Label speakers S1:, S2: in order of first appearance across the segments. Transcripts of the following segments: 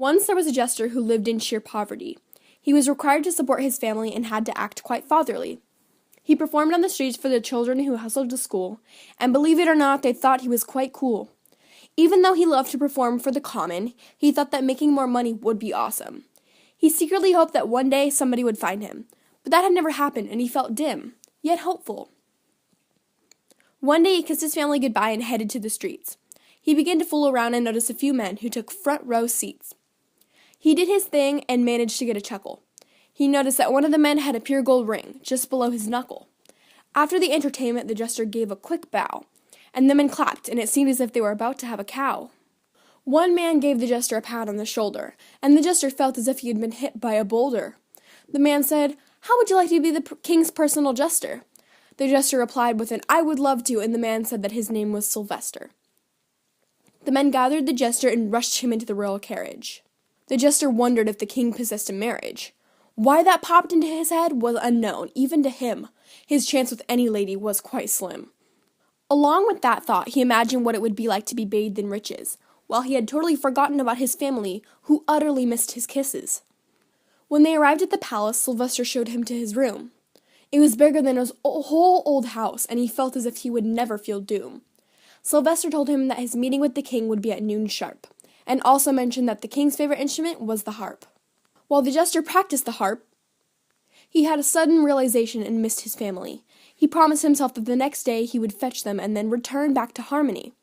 S1: Once there was a jester who lived in sheer poverty. He was required to support his family and had to act quite fatherly. He performed on the streets for the children who hustled to school, and believe it or not, they thought he was quite cool. Even though he loved to perform for the common, he thought that making more money would be awesome. He secretly hoped that one day somebody would find him, but that had never happened, and he felt dim, yet hopeful. One day he kissed his family goodbye and headed to the streets. He began to fool around and noticed a few men who took front row seats. He did his thing and managed to get a chuckle. He noticed that one of the men had a pure gold ring just below his knuckle. After the entertainment, the jester gave a quick bow, and the men clapped, and it seemed as if they were about to have a cow. One man gave the jester a pat on the shoulder, and the jester felt as if he had been hit by a boulder. The man said, "How would you like to be the king's personal jester?" The jester replied with an "I would love to," and the man said that his name was Sylvester. The men gathered the jester and rushed him into the royal carriage. The jester wondered if the king possessed a marriage. Why that popped into his head was unknown, even to him. His chance with any lady was quite slim. Along with that thought, he imagined what it would be like to be bathed in riches, while he had totally forgotten about his family, who utterly missed his kisses. When they arrived at the palace, Sylvester showed him to his room. It was bigger than his whole old house, and he felt as if he would never feel doom. Sylvester told him that his meeting with the king would be at noon sharp, and also mentioned that the king's favorite instrument was the harp. While the jester practiced the harp, he had a sudden realization and missed his family. He promised himself that the next day he would fetch them and then return back to Harmony.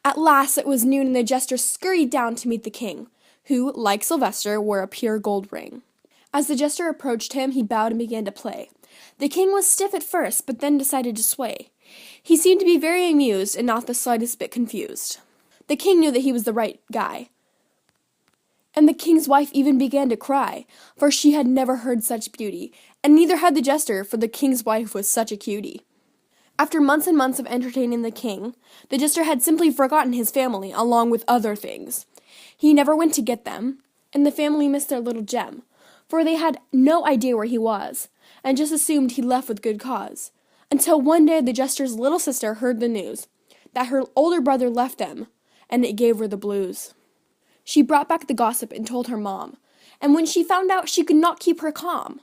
S1: At last it was noon, and the jester scurried down to meet the king, who, like Sylvester, wore a pure gold ring. As the jester approached him, he bowed and began to play. The king was stiff at first, but then decided to sway. He seemed to be very amused and not the slightest bit confused. The king knew that he was the right guy. And the king's wife even began to cry, for she had never heard such beauty, and neither had the jester, for the king's wife was such a cutie. After months and months of entertaining the king, the jester had simply forgotten his family, along with other things. He never went to get them, and the family missed their little gem, for they had no idea where he was, and just assumed he left with good cause. Until one day the jester's little sister heard the news, that her older brother left them, and it gave her the blues. She brought back the gossip and told her mom, and when she found out, she could not keep her calm.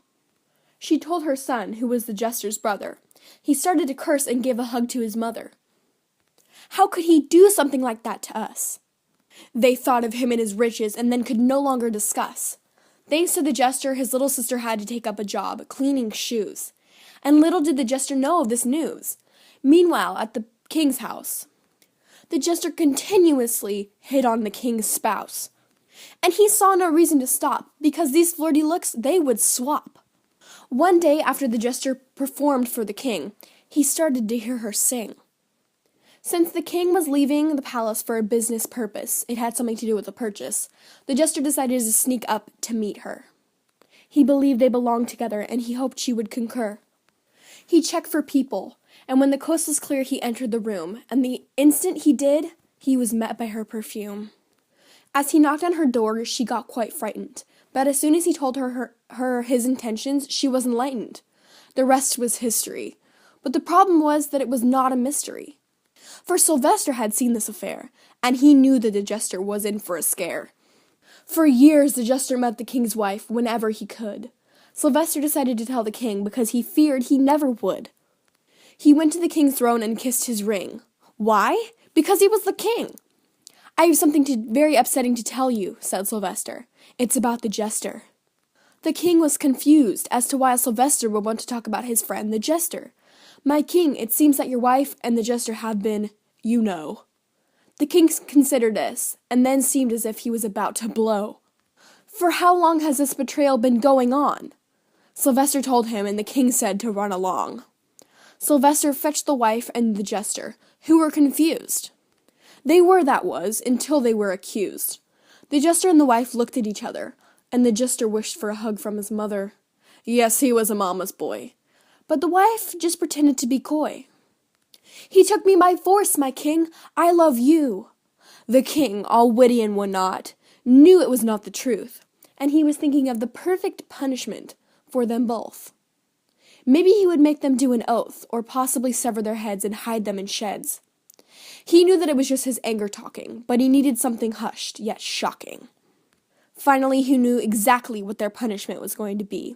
S1: She told her son, who was the jester's brother. He started to curse and gave a hug to his mother. How could he do something like that to us? They thought of him and his riches and then could no longer discuss. Thanks to the jester, his little sister had to take up a job, cleaning shoes. And little did the jester know of this news. Meanwhile, at the king's house, the jester continuously hit on the king's spouse. And he saw no reason to stop, because these flirty looks, they would swap. One day after the jester performed for the king, he started to hear her sing. Since the king was leaving the palace for a business purpose, it had something to do with a purchase, the jester decided to sneak up to meet her. He believed they belonged together, and he hoped she would concur. He checked for people, and when the coast was clear, he entered the room, and the instant he did, he was met by her perfume. As he knocked on her door, she got quite frightened, but as soon as he told her his intentions, she was enlightened. The rest was history, but the problem was that it was not a mystery. For Sylvester had seen this affair, and he knew that the jester was in for a scare. For years the jester met the king's wife whenever he could. Sylvester decided to tell the king because he feared he never would. He went to the king's throne and kissed his ring. Why? Because he was the king. "I have something very upsetting to tell you," said Sylvester. "It's about the jester." The king was confused as to why Sylvester would want to talk about his friend, the jester. "My king, it seems that your wife and the jester have been, you know." The king considered this, and then seemed as if he was about to blow. "For how long has this betrayal been going on?" Sylvester told him, and the king said to run along. Sylvester fetched the wife and the jester, who were confused. They were, that was, until they were accused. The jester and the wife looked at each other, and the jester wished for a hug from his mother. Yes, he was a mama's boy. But the wife just pretended to be coy. "He took me by force, my king. I love you." The king, all witty and whatnot, knew it was not the truth, and he was thinking of the perfect punishment for them both. Maybe he would make them do an oath, or possibly sever their heads and hide them in sheds. He knew that it was just his anger talking, but he needed something hushed, yet shocking. Finally, he knew exactly what their punishment was going to be,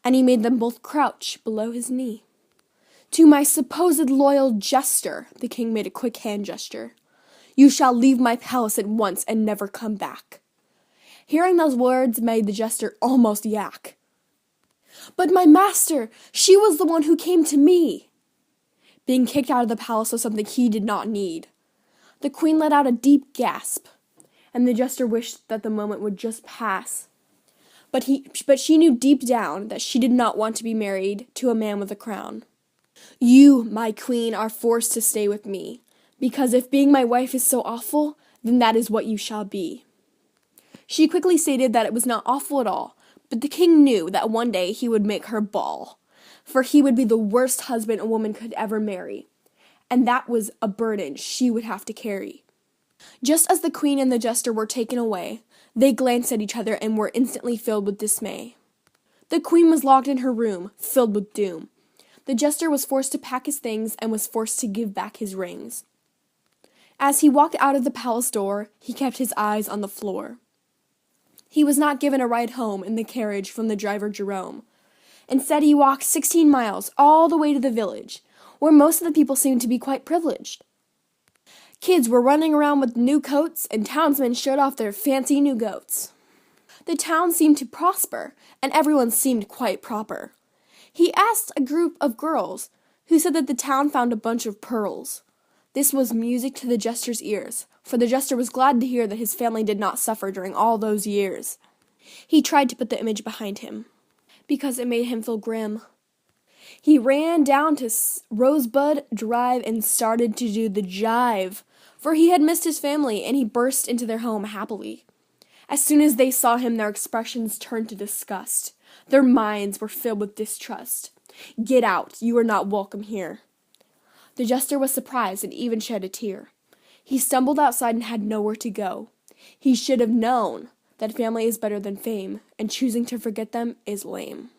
S1: and he made them both crouch below his knee. To my supposed loyal jester, the king made a quick hand gesture, you shall leave my palace at once and never come back. Hearing those words made the jester almost yak. But my master, she was the one who came to me. Being kicked out of the palace was something he did not need. The queen let out a deep gasp, and the jester wished that the moment would just pass. But she knew deep down that she did not want to be married to a man with a crown. You, my queen, are forced to stay with me, because if being my wife is so awful, then that is what you shall be. She quickly stated that it was not awful at all, but the king knew that one day he would make her bawl, for he would be the worst husband a woman could ever marry, and that was a burden she would have to carry. Just as the queen and the jester were taken away, they glanced at each other and were instantly filled with dismay. The queen was locked in her room, filled with doom. The jester was forced to pack his things and was forced to give back his rings. As he walked out of the palace door, he kept his eyes on the floor. He was not given a ride home in the carriage from the driver Jerome. Instead, he walked 16 miles all the way to the village, where most of the people seemed to be quite privileged. Kids were running around with new coats, and townsmen showed off their fancy new goats. The town seemed to prosper, and everyone seemed quite proper. He asked a group of girls, who said that the town found a bunch of pearls. This was music to the jester's ears, for the jester was glad to hear that his family did not suffer during all those years. He tried to put the image behind him, because it made him feel grim. He ran down to Rosebud Drive and started to do the jive, for he had missed his family, and he burst into their home happily. As soon as they saw him, their expressions turned to disgust. Their minds were filled with distrust. Get out, you are not welcome here. The jester was surprised and even shed a tear. He stumbled outside and had nowhere to go. He should have known that family is better than fame, and choosing to forget them is lame.